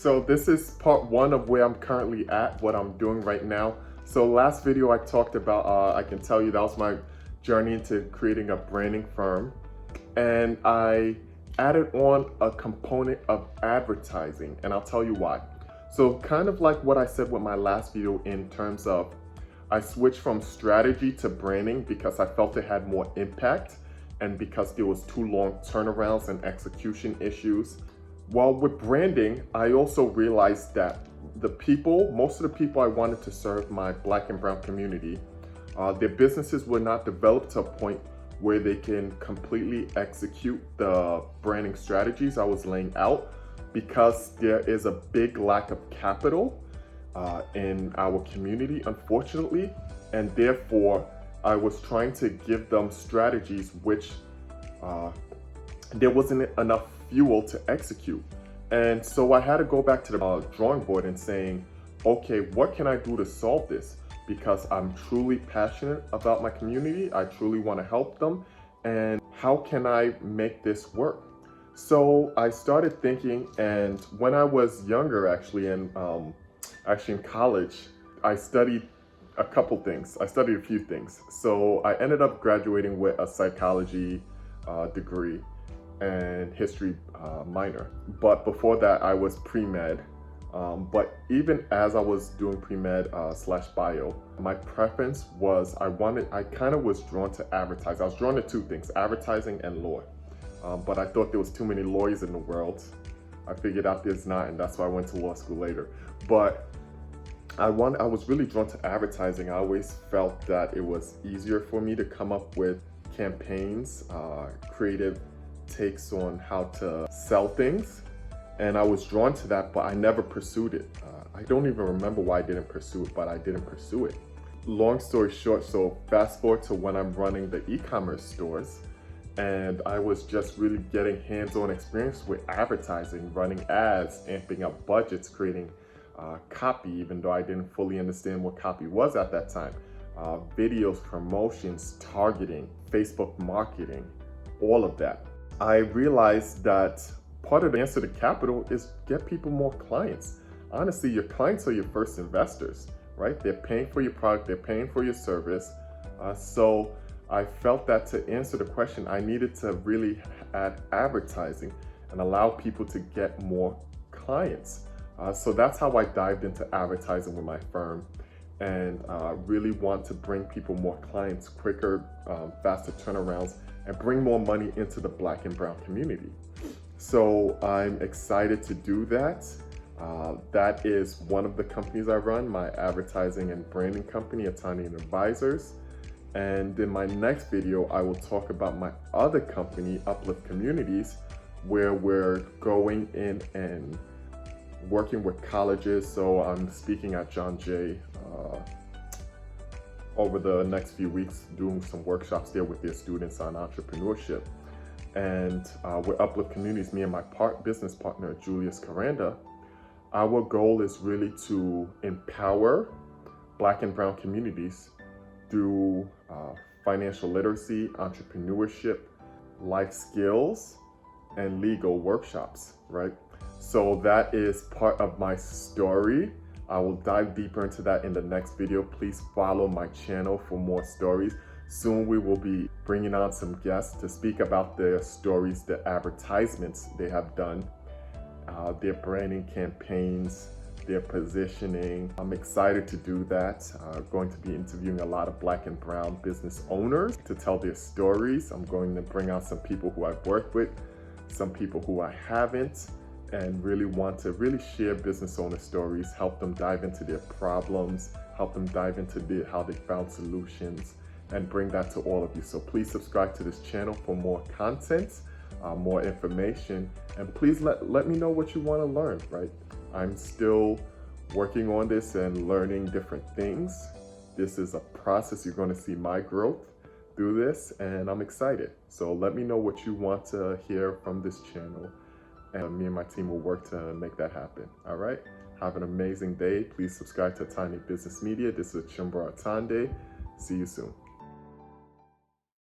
So this is part one of where I'm currently at, what I'm doing right now. So last video I talked about, I can tell you that was my journey into creating a branding firm. And I added on a component of advertising, and I'll tell you why. So kind of like what I said with my last video in terms of I switched from strategy to branding because I felt it had more impact and because there was too long turnarounds and execution issues. While with branding, I also realized that most of the people I wanted to serve, my Black and brown community, their businesses were not developed to a point where they can completely execute the branding strategies I was laying out because there is a big lack of capital in our community, unfortunately, and therefore I was trying to give them strategies which there wasn't enough fuel to execute. And so I had to go back to the drawing board and saying, okay, what can I do to solve this? Because I'm truly passionate about my community. I truly want to help them. And how can I make this work? So I started thinking, and when I was younger, actually in college, I studied a couple things. I studied a few things. So I ended up graduating with a psychology degree and history minor. But before that, I was pre-med. But even as I was doing pre-med / bio, my preference was I kind of was drawn to advertising. I was drawn to two things, advertising and law. But I thought there was too many lawyers in the world. I figured out there's not, and that's why I went to law school later. But I was really drawn to advertising. I always felt that it was easier for me to come up with campaigns, creative takes on how to sell things. And I was drawn to that, but I never pursued it. I don't even remember why I didn't pursue it, but I didn't pursue it. Long story short, so fast forward to when I'm running the e-commerce stores, and I was just really getting hands-on experience with advertising, running ads, amping up budgets, creating copy, even though I didn't fully understand what copy was at that time. Videos, promotions, targeting, Facebook marketing, all of that. I realized that part of the answer to capital is get people more clients. Honestly, your clients are your first investors, right? They're paying for your product, they're paying for your service. So I felt that to answer the question, I needed to really add advertising and allow people to get more clients. So that's how I dived into advertising with my firm, and really want to bring people more clients quicker, faster turnarounds, and bring more money into the Black and brown community. So I'm excited to do that. That is one of the companies I run, my advertising and branding company, Ataande Advisors. And in my next video, I will talk about my other company, Uplift Communities, where we're going in and working with colleges. So I'm speaking at John Jay over the next few weeks, doing some workshops there with their students on entrepreneurship. And with Uplift Communities, me and my business partner, Julius Caranda, our goal is really to empower Black and brown communities through financial literacy, entrepreneurship, life skills, and legal workshops, right? So that is part of my story. I will dive deeper into that in the next video. Please follow my channel for more stories. Soon we will be bringing on some guests to speak about their stories, the advertisements they have done, their branding campaigns, their positioning. I'm excited to do that. I'm going to be interviewing a lot of Black and brown business owners to tell their stories. I'm going to bring out some people who I've worked with, some people who I haven't, and really want to share business owner stories, help them dive into their problems, help them dive into how they found solutions, and bring that to all of you. So please subscribe to this channel for more content, more information, and please let me know what you want to learn, right? I'm still working on this and learning different things. This is a process. You're going to see my growth through this, and I'm excited. So let me know what you want to hear from this channel, and me and my team will work to make that happen. All right? Have an amazing day. Please subscribe to Ataande Business Media. This is Achumboro Ataande. See you soon.